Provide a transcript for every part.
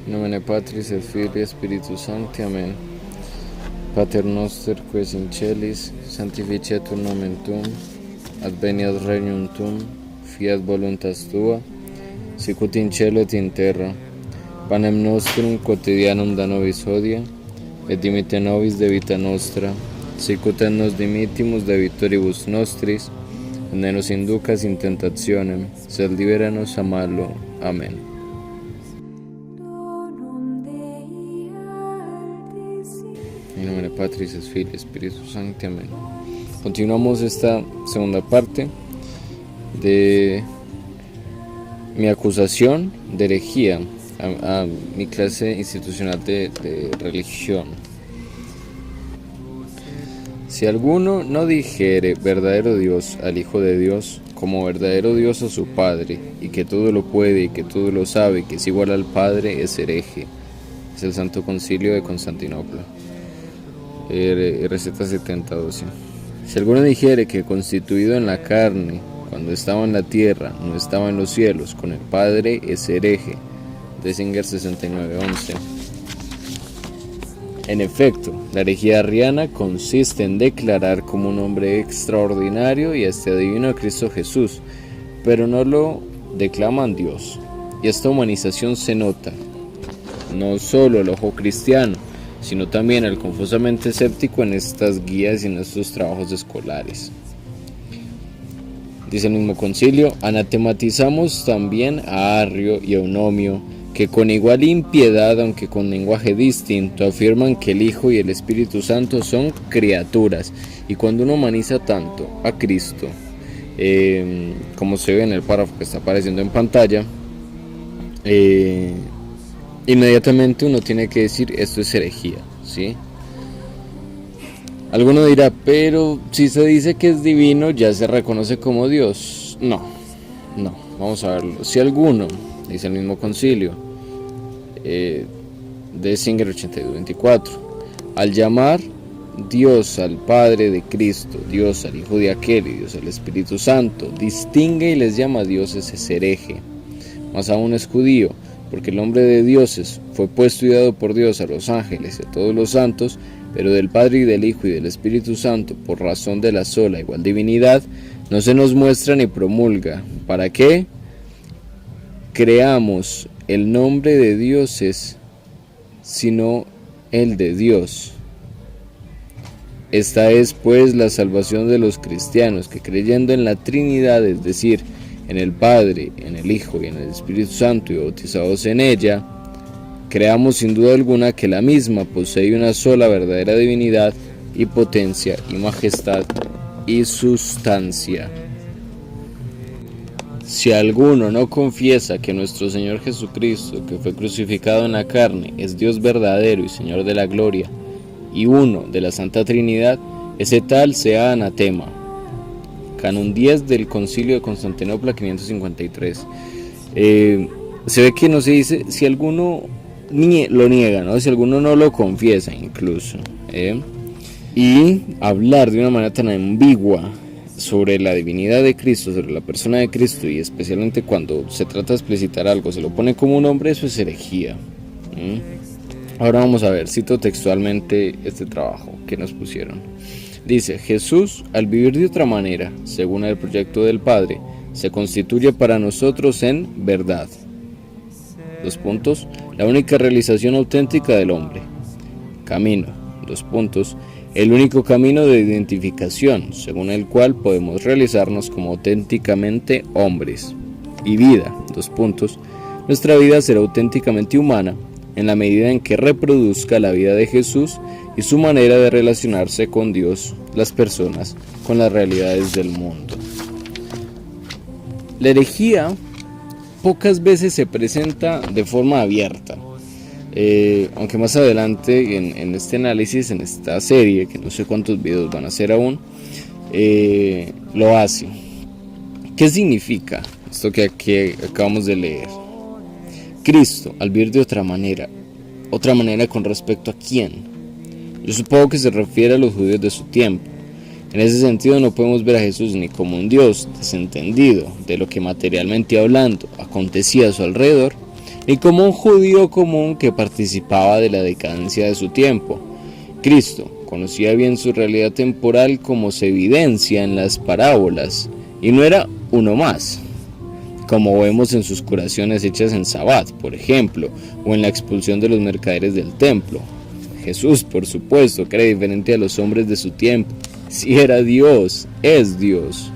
In nomine Patris et Filii et Spiritus Sancti. Amen. Pater noster, qui es in celis, sanctificetur nomen tuum, adveniat regnum tuum, fiat voluntas tua, sicut in cielo et in terra. Panem nostrum quotidianum da nobis hodie, et dimitte nobis debita nostra, sicut et nos dimittimus debitoribus nostris, et ne nos inducas in tentationem, sed libera nos a malo. Amén. En nombre de Patris et Filii et Spiritus Sancti. Amén. Continuamos esta segunda parte de mi acusación de herejía a mi clase institucional de religión. Si alguno no dijere verdadero Dios al Hijo de Dios, como verdadero Dios a su Padre, y que todo lo puede y que todo lo sabe, y que es igual al Padre, es hereje. Es el Santo Concilio de Constantinopla. Receta 70:12. Si alguno dijere que constituido en la carne, cuando estaba en la tierra, no estaba en los cielos, con el Padre, es hereje. Dessinger 69:11. En efecto, la herejía arriana consiste en declarar como un hombre extraordinario y hasta divino a Cristo Jesús, pero no lo declaman Dios. Y esta humanización se nota, no solo al ojo cristiano, sino también al confusamente escéptico en estas guías y en estos trabajos escolares. Dice el mismo concilio: anatematizamos también a Arrio y Eunomio, que con igual impiedad, aunque con lenguaje distinto, afirman que el Hijo y el Espíritu Santo son criaturas. Y cuando uno humaniza tanto a Cristo, como se ve en el párrafo que está apareciendo en pantalla, inmediatamente uno tiene que decir: esto es herejía, ¿sí? Alguno dirá: pero si se dice que es divino, ¿ya se reconoce como Dios? No, vamos a verlo. Si alguno, dice el mismo concilio, de Singer 82:24, al llamar Dios al Padre de Cristo, Dios al Hijo de aquel y Dios al Espíritu Santo, distingue y les llama dioses, es hereje. Más aún es judío, porque el nombre de dioses fue puesto y dado por Dios a los ángeles y a todos los santos, pero del Padre y del Hijo y del Espíritu Santo, por razón de la sola igual divinidad, no se nos muestra ni promulga. ¿Para qué? Creamos el nombre de dioses, sino el de Dios. Esta es pues la salvación de los cristianos, que creyendo en la Trinidad, es decir, en el Padre, en el Hijo y en el Espíritu Santo, y bautizados en ella, creamos sin duda alguna que la misma posee una sola verdadera divinidad y potencia y majestad y sustancia. Si alguno no confiesa que nuestro Señor Jesucristo, que fue crucificado en la carne, es Dios verdadero y Señor de la gloria, y uno de la Santa Trinidad, ese tal sea anatema. Canon 10 del Concilio de Constantinopla 553. Se ve que no se dice si alguno lo niega, ¿no? Si alguno no lo confiesa incluso. Y hablar de una manera tan ambigua sobre la divinidad de Cristo, sobre la persona de Cristo, y especialmente cuando se trata de explicitar algo, se lo pone como un hombre, eso es herejía. Ahora vamos a ver, cito textualmente este trabajo que nos pusieron. Dice: Jesús, al vivir de otra manera, según el proyecto del Padre, se constituye para nosotros en verdad. Dos puntos: la única realización auténtica del hombre. Camino. Dos puntos: el único camino de identificación, según el cual podemos realizarnos como auténticamente hombres. Y vida. Dos puntos: nuestra vida será auténticamente humana en la medida en que reproduzca la vida de Jesús y su manera de relacionarse con Dios, las personas, con las realidades del mundo. La herejía pocas veces se presenta de forma abierta, aunque más adelante en este análisis, en esta serie, que no sé cuántos videos van a hacer aún, lo hace. ¿Qué significa esto que aquí acabamos de leer? Cristo, al vivir de otra manera con respecto a quién. Yo supongo que se refiere a los judíos de su tiempo. En ese sentido no podemos ver a Jesús ni como un Dios desentendido de lo que materialmente hablando acontecía a su alrededor, ni como un judío común que participaba de la decadencia de su tiempo. Cristo conocía bien su realidad temporal como se evidencia en las parábolas, y no era uno más, como vemos en sus curaciones hechas en Sabbat, por ejemplo, o en la expulsión de los mercaderes del templo. Jesús, por supuesto, que era diferente a los hombres de su tiempo. Si era Dios, es Dios.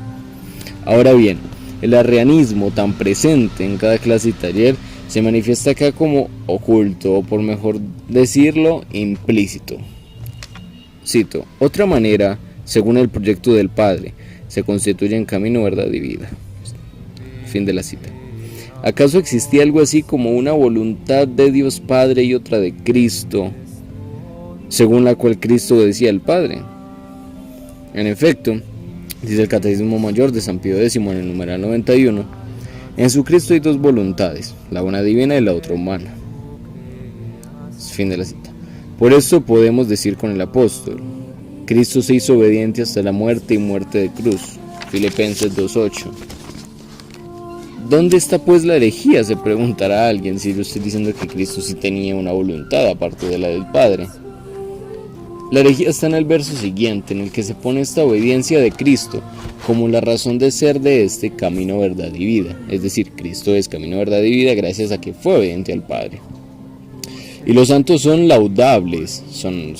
Ahora bien, el arrianismo tan presente en cada clase y taller se manifiesta acá como oculto, o por mejor decirlo, implícito. Cito: otra manera, según el proyecto del Padre, se constituye en camino, verdad y vida. Fin de la cita. ¿Acaso existía algo así como una voluntad de Dios Padre y otra de Cristo, según la cual Cristo obedecía al Padre? En efecto, dice el Catecismo Mayor de San Pío X en el numeral 91, en Jesucristo hay dos voluntades, la una divina y la otra humana. Fin de la cita. Por eso podemos decir con el apóstol: Cristo se hizo obediente hasta la muerte y muerte de cruz. Filipenses 2:8. ¿Dónde está pues la herejía?, se preguntará alguien, si yo estoy diciendo que Cristo sí tenía una voluntad aparte de la del Padre. La herejía está en el verso siguiente, en el que se pone esta obediencia de Cristo como la razón de ser de este camino, verdad y vida. Es decir, Cristo es camino, verdad y vida gracias a que fue obediente al Padre. Y los santos son laudables, son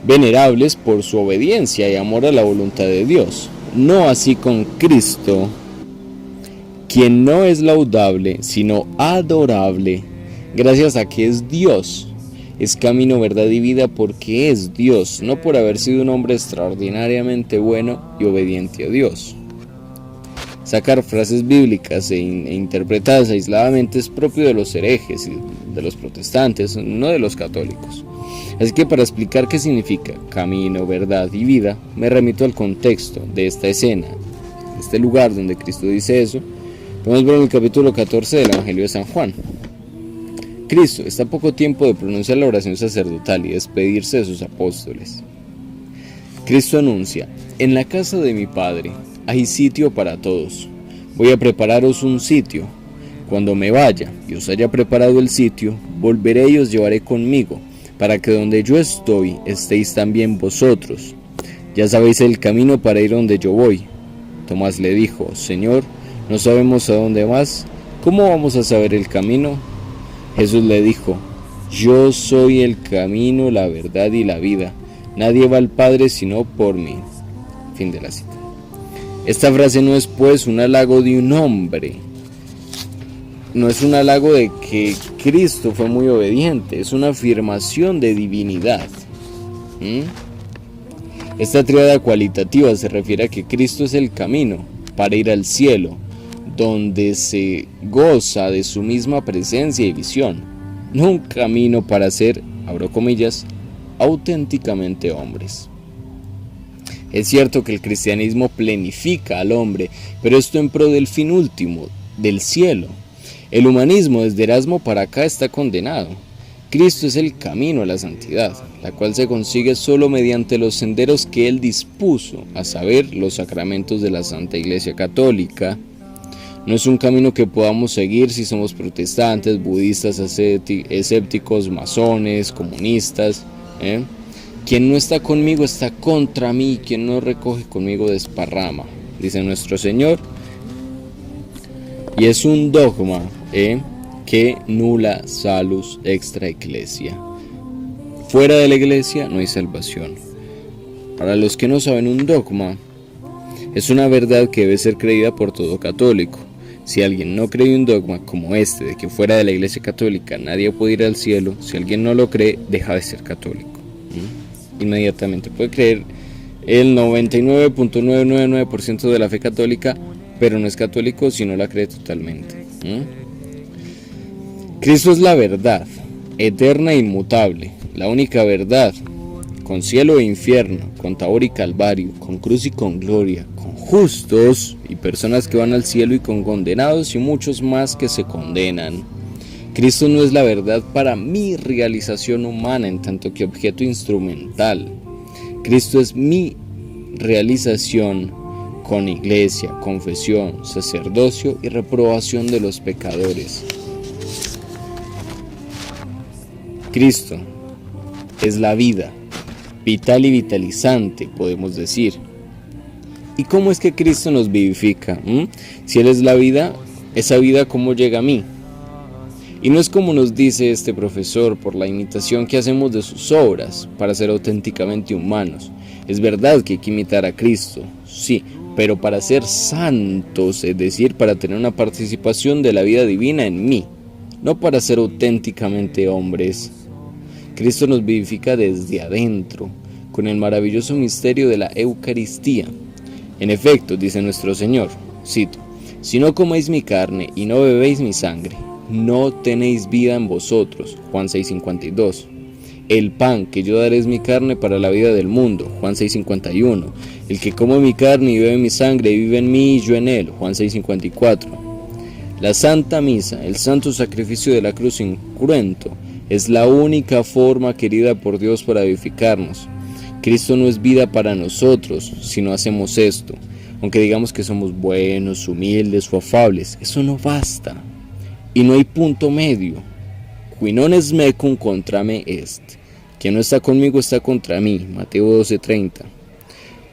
venerables por su obediencia y amor a la voluntad de Dios. No así con Cristo, quien no es laudable, sino adorable, gracias a que es Dios. Es camino, verdad y vida porque es Dios, no por haber sido un hombre extraordinariamente bueno y obediente a Dios. Sacar frases bíblicas e interpretadas aisladamente es propio de los herejes y de los protestantes, no de los católicos. Así que para explicar qué significa camino, verdad y vida, me remito al contexto de esta escena, este lugar donde Cristo dice eso. Podemos ver en el capítulo 14 del Evangelio de San Juan. Cristo está a poco tiempo de pronunciar la oración sacerdotal y despedirse de sus apóstoles. Cristo anuncia: en la casa de mi Padre hay sitio para todos. Voy a prepararos un sitio. Cuando me vaya y os haya preparado el sitio, volveré y os llevaré conmigo, para que donde yo estoy estéis también vosotros. Ya sabéis el camino para ir donde yo voy. Tomás le dijo: Señor, no sabemos a dónde vas, ¿cómo vamos a saber el camino? Jesús le dijo: yo soy el camino, la verdad y la vida. Nadie va al Padre sino por mí. Fin de la cita. Esta frase no es pues un halago de un hombre, no es un halago de que Cristo fue muy obediente, es una afirmación de divinidad. Esta tríada cualitativa se refiere a que Cristo es el camino para ir al cielo, donde se goza de su misma presencia y visión, no un camino para ser, abro comillas, auténticamente hombres. Es cierto que el cristianismo plenifica al hombre, pero esto en pro del fin último, del cielo. El humanismo desde Erasmo para acá está condenado. Cristo es el camino a la santidad, la cual se consigue solo mediante los senderos que Él dispuso, a saber, los sacramentos de la Santa Iglesia Católica. No es un camino que podamos seguir si somos protestantes, budistas, escépticos, masones, comunistas. Quien no está conmigo está contra mí, quien no recoge conmigo desparrama, dice nuestro Señor. Y es un dogma que nulla salus extra ecclesia. Fuera de la iglesia no hay salvación. Para los que no saben, un dogma es una verdad que debe ser creída por todo católico. Si alguien no cree un dogma como este, de que fuera de la iglesia católica nadie puede ir al cielo, si alguien no lo cree, deja de ser católico. Inmediatamente puede creer el 99.999% de la fe católica, pero no es católico si no la cree totalmente. Cristo es la verdad, eterna e inmutable, la única verdad, con cielo e infierno, con tabor y calvario, con cruz y con gloria, con justos y personas que van al cielo y con condenados y muchos más que se condenan. Cristo no es la verdad para mi realización humana en tanto que objeto instrumental. Cristo es mi realización con iglesia, confesión, sacerdocio y reprobación de los pecadores. Cristo es la vida, vital y vitalizante, podemos decir. ¿Y cómo es que Cristo nos vivifica? Si Él es la vida, esa vida ¿cómo llega a mí? Y no es como nos dice este profesor por la imitación que hacemos de sus obras para ser auténticamente humanos. Es verdad que hay que imitar a Cristo, sí, pero para ser santos, es decir, para tener una participación de la vida divina en mí, no para ser auténticamente hombres. Cristo nos vivifica desde adentro, con el maravilloso misterio de la Eucaristía. En efecto, dice nuestro Señor, cito, si no coméis mi carne y no bebéis mi sangre, no tenéis vida en vosotros, Juan 6:52. El pan que yo daré es mi carne para la vida del mundo, Juan 6:51. El que come mi carne y bebe mi sangre vive en mí y yo en él, Juan 6:54. La Santa Misa, el santo sacrificio de la cruz incruento, es la única forma querida por Dios para vivificarnos. Cristo no es vida para nosotros si no hacemos esto. Aunque digamos que somos buenos, humildes o afables, eso no basta. Y no hay punto medio. Qui non est mecum contra me est. Quien no está conmigo está contra mí. Mateo 12:30.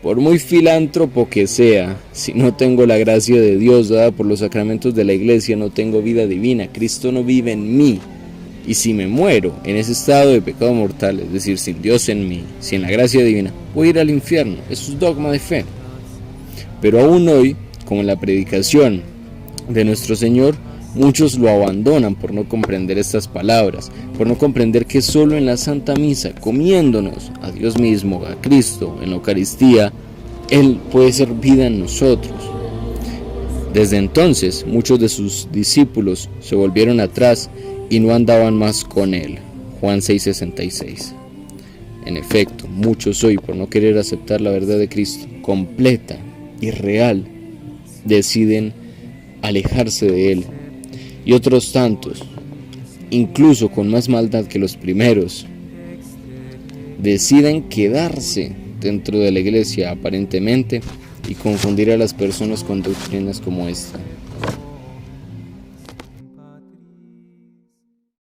Por muy filántropo que sea, si no tengo la gracia de Dios dada por los sacramentos de la Iglesia, no tengo vida divina. Cristo no vive en mí. Y si me muero en ese estado de pecado mortal, es decir, sin Dios en mí, sin la gracia divina, voy a ir al infierno. Eso es dogma de fe. Pero aún hoy, como en la predicación de nuestro Señor, muchos lo abandonan por no comprender estas palabras, por no comprender que solo en la Santa Misa, comiéndonos a Dios mismo, a Cristo, en la Eucaristía, Él puede ser vida en nosotros. Desde entonces, muchos de sus discípulos se volvieron atrás y no andaban más con Él. Juan 6:66. En efecto, muchos hoy, por no querer aceptar la verdad de Cristo, completa y real, deciden alejarse de Él. Y otros tantos, incluso con más maldad que los primeros, deciden quedarse dentro de la iglesia aparentemente y confundir a las personas con doctrinas como esta.